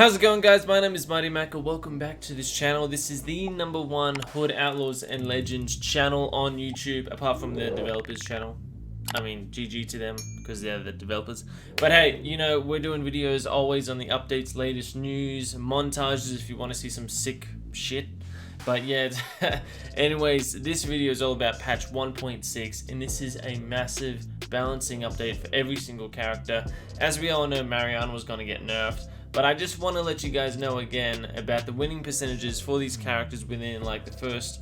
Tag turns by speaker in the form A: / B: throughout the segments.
A: How's it going, guys? My name is Mighty Mac. Welcome back to this channel. This is the #1 Hood Outlaws and Legends channel on YouTube, apart from the developers channel. I mean, GG to them, because they're the developers. But hey, you know, we're doing videos always on the updates, latest news, montages if you want to see some sick shit. But yeah, anyways, this video is all about patch 1.6, and this is a massive balancing update for every single character. As we all know, Marianne was going to get nerfed. But I just want to let you guys know again about the winning percentages for these characters within like the first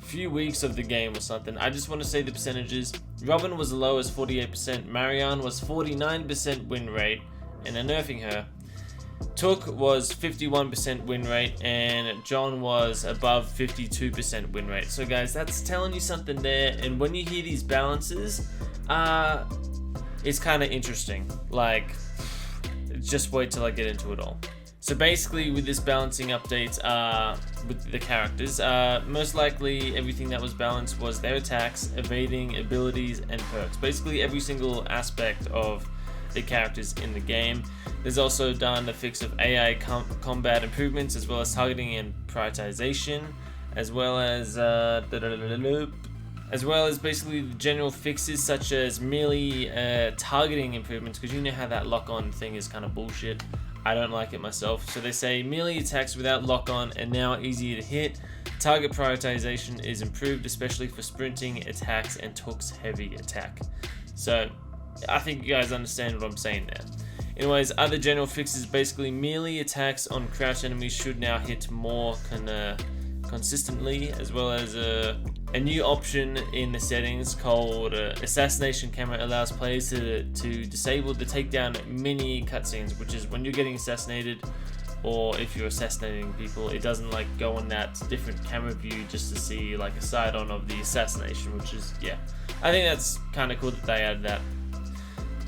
A: few weeks of the game or something. I just want to say the percentages. Robin was the lowest, 48%. Marianne was 49% win rate, and they're nerfing her. Tooke was 51% win rate, and John was above 52% win rate. So guys, that's telling you something there. And when you hear these balances, it's kind of interesting. Like, just wait till I get into it all. So basically, with this balancing update with the characters, most likely everything that was balanced was their attacks, evading, abilities, and perks. Basically every single aspect of the characters in the game. There's also done a fix of AI combat improvements, as well as targeting and prioritization, as well as basically the general fixes such as melee targeting improvements, because you know how that lock-on thing is kind of bullshit. I don't like it myself. So they say melee attacks without lock-on are now easier to hit. Target prioritization is improved, especially for sprinting attacks and Tooke's heavy attack. So I think you guys understand what I'm saying there. Anyways, other general fixes, basically melee attacks on crouched enemies should now hit more consistently, as well as a new option in the settings called assassination camera allows players to disable the takedown mini cutscenes, which is when you're getting assassinated, or if you're assassinating people, it doesn't like go on that different camera view just to see like a side on of the assassination, which is, yeah, I think that's kind of cool that they added that,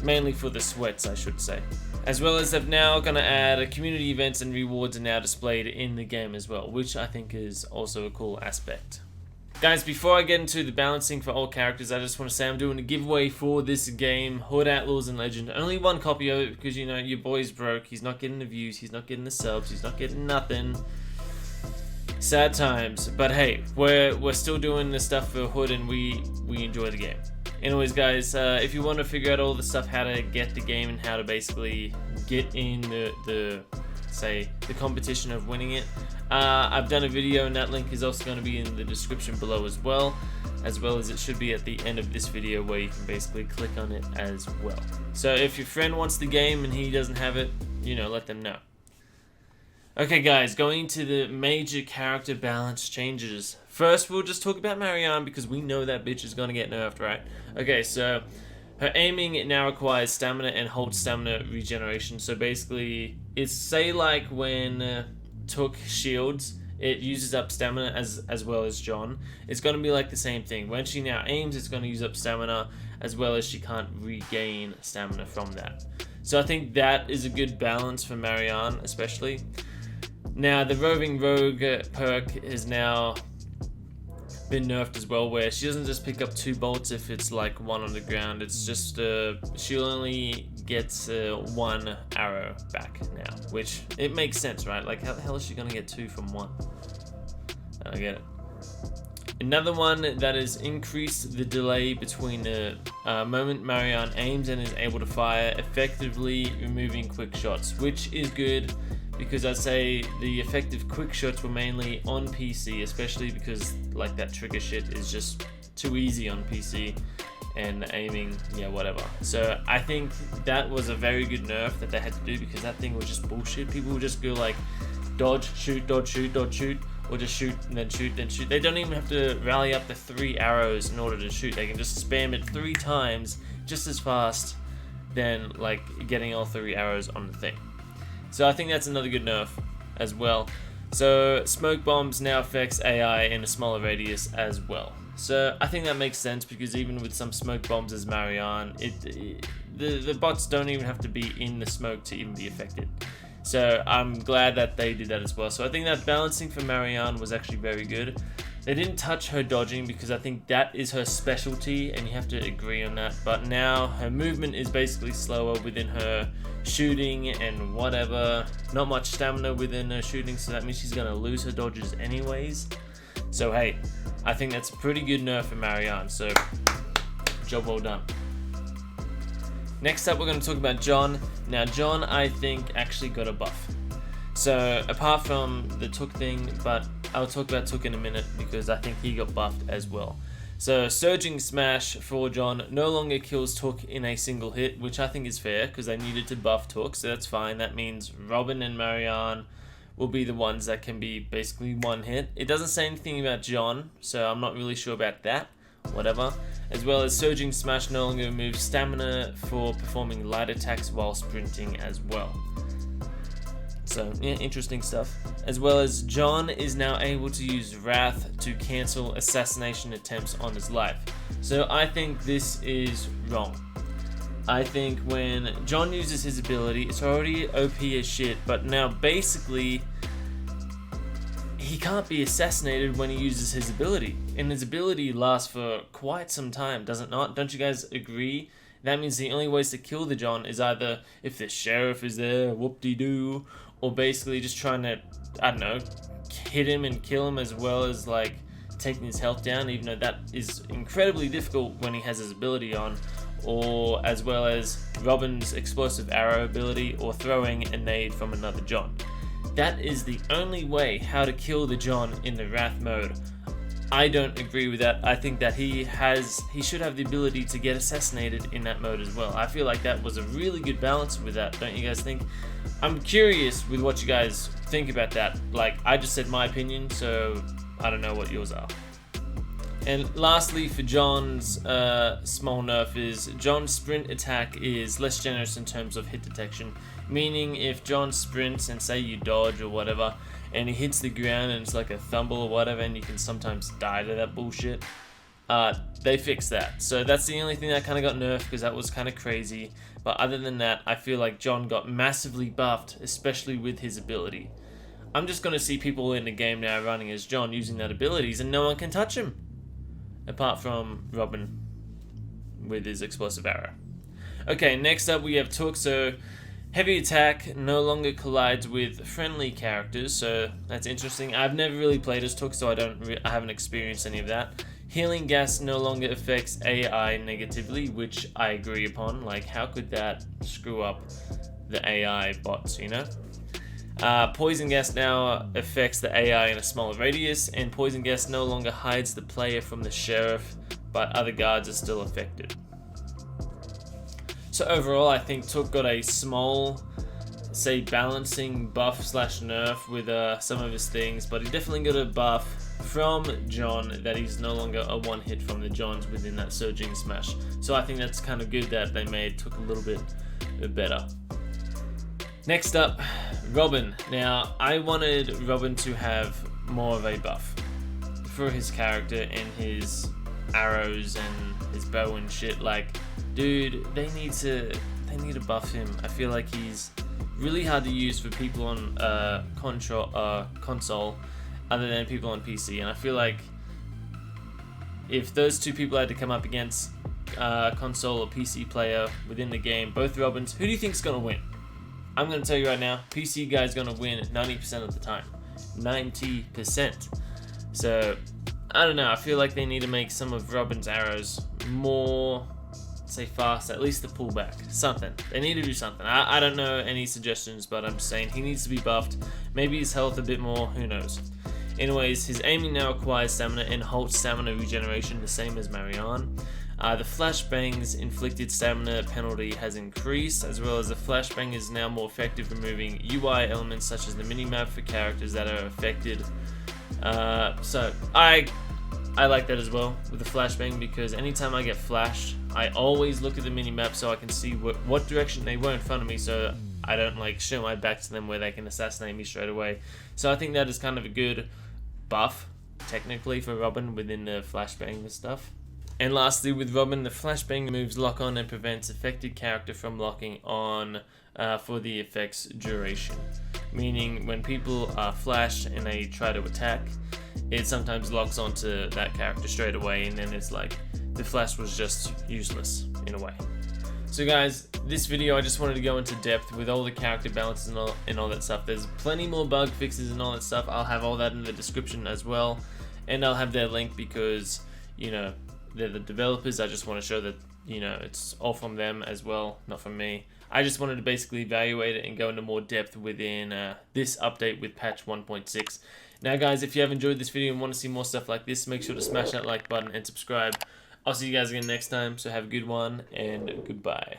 A: mainly for the sweats, I should say. As well as they've now gonna add community events and rewards are now displayed in the game as well, which I think is also a cool aspect. Guys, before I get into the balancing for all characters, I just want to say I'm doing a giveaway for this game, Hood Outlaws and Legend. Only one copy of it, because you know your boy's broke. He's not getting the views, he's not getting the subs, he's not getting nothing. Sad times, but hey, we're still doing the stuff for Hood, and we enjoy the game. Anyways, guys, if you want to figure out all the stuff, how to get the game and how to basically get in the competition of winning it, I've done a video, and that link is also going to be in the description below as well as it should be at the end of this video, where you can basically click on it as well. So if your friend wants the game and he doesn't have it, you know, let them know. Okay guys, going to the major character balance changes. First, we'll just talk about Marianne, because we know that bitch is gonna get nerfed, right? Okay, so her aiming now requires stamina and hold stamina regeneration. So basically, it's say like when Tooke shields, it uses up stamina as well as John. It's gonna be like the same thing. When she now aims, it's gonna use up stamina, as well as she can't regain stamina from that. So I think that is a good balance for Marianne, especially. Now, the Roving Rogue perk has now been nerfed as well, where she doesn't just pick up 2 bolts if it's like 1 on the ground. It's just she'll only get 1 arrow back now, which it makes sense, right? Like, how the hell is she gonna get 2 from 1? I don't get it. Another one that has increased the delay between the moment Marianne aims and is able to fire, effectively removing quick shots, which is good, because I'd say the effective quick shots were mainly on PC, especially because like that trigger shit is just too easy on PC, and aiming, yeah, whatever. So I think that was a very good nerf that they had to do, because that thing was just bullshit. People would just go like dodge, shoot, dodge, shoot, dodge, shoot, or just shoot and then shoot, then shoot. They don't even have to rally up the 3 arrows in order to shoot. They can just spam it 3 times just as fast than like getting all 3 arrows on the thing. So I think that's another good nerf as well. So smoke bombs now affects AI in a smaller radius as well. So I think that makes sense, because even with some smoke bombs as Marianne, the bots don't even have to be in the smoke to even be affected. So I'm glad that they did that as well. So I think that balancing for Marianne was actually very good. They didn't touch her dodging because I think that is her specialty, and you have to agree on that. But now her movement is basically slower within her shooting and whatever. Not much stamina within her shooting, so that means she's going to lose her dodges anyways. So hey, I think that's a pretty good nerf for Marianne, so job well done. Next up, we're going to talk about John. Now, John, I think, actually got a buff. So, apart from the Tooke thing, but I'll talk about Tooke in a minute because I think he got buffed as well. So, Surging Smash for John no longer kills Tooke in a single hit, which I think is fair because they needed to buff Tooke, so that's fine. That means Robin and Marianne will be the ones that can be basically one hit. It doesn't say anything about John, so I'm not really sure about that. Whatever. As well as Surging Smash no longer removes stamina for performing light attacks while sprinting as well. So, yeah, interesting stuff. As well as John is now able to use Wrath to cancel assassination attempts on his life. So I think this is wrong. I think when John uses his ability, it's already OP as shit, but now basically he can't be assassinated when he uses his ability. And his ability lasts for quite some time, does it not? Don't you guys agree? That means the only ways to kill the John is either if the sheriff is there, whoop-de-doo, or basically just trying to, I don't know, hit him and kill him, as well as like taking his health down, even though that is incredibly difficult when he has his ability on, or as well as Robin's explosive arrow ability, or throwing a nade from another John. That is the only way how to kill the John in the Wrath mode. I don't agree with that. I think that he should have the ability to get assassinated in that mode as well. I feel like that was a really good balance with that, don't you guys think? I'm curious with what you guys think about that. Like, I just said my opinion, so I don't know what yours are. And lastly, for John's small nerf is John's sprint attack is less generous in terms of hit detection. Meaning if John sprints and say you dodge or whatever, and he hits the ground and it's like a thumble or whatever, and you can sometimes die to that bullshit, they fixed that. So that's the only thing that kind of got nerfed because that was kind of crazy. But other than that, I feel like John got massively buffed, especially with his ability. I'm just going to see people in the game now running as John using that abilities and no one can touch him. Apart from Robin with his explosive arrow. Okay, next up we have Tooke. So heavy attack no longer collides with friendly characters, so that's interesting. I've never really played as Tooke, so I haven't experienced any of that. Healing gas no longer affects AI negatively, which I agree upon. Like, how could that screw up the AI bots, you know? Poison gas now affects the AI in a smaller radius, and poison gas no longer hides the player from the sheriff, but other guards are still affected. So overall, I think Tooke got a small, say, balancing buff slash nerf with some of his things, but he definitely got a buff from John that he's no longer a one hit from the Johns within that Surging Smash. So I think that's kind of good that they made Tooke a little bit better. Next up, Robin. Now, I wanted Robin to have more of a buff for his character and his arrows and his bow and shit. Like, dude, they need to buff him. I feel like he's really hard to use for people on console other than people on PC. And I feel like if those two people had to come up against console or PC player within the game, both Robins, who do you think is going to win? I'm going to tell you right now, PC guy's going to win 90% of the time. 90%. So, I don't know. I feel like they need to make some of Robin's arrows more, say, fast. At least the pullback. Something. They need to do something. I don't know any suggestions, but I'm just saying he needs to be buffed. Maybe his health a bit more. Who knows? Anyways, his aiming now acquires stamina and halts stamina regeneration, the same as Marianne. The flashbang's inflicted stamina penalty has increased, as well as the flashbang is now more effective, removing UI elements such as the minimap for characters that are affected. So I like that as well with the flashbang, because anytime I get flashed, I always look at the minimap so I can see what direction they were in front of me, so I don't like show my back to them where they can assassinate me straight away. So I think that is kind of a good buff, technically, for Robin within the flashbang and stuff. And lastly, with Robin, the flashbang removes lock-on and prevents affected character from locking on for the effect's duration. Meaning, when people are flashed and they try to attack, it sometimes locks onto that character straight away, and then it's like the flash was just useless in a way. So guys, this video I just wanted to go into depth with all the character balances and all that stuff. There's plenty more bug fixes and all that stuff. I'll have all that in the description as well, and I'll have their link because, you know, they're the developers. I just want to show that, you know, it's all from them as well, not from me. I just wanted to basically evaluate it and go into more depth within this update with patch 1.6. Now guys, if you have enjoyed this video and want to see more stuff like this, make sure to smash that like button and subscribe. I'll see you guys again next time, so have a good one, and goodbye.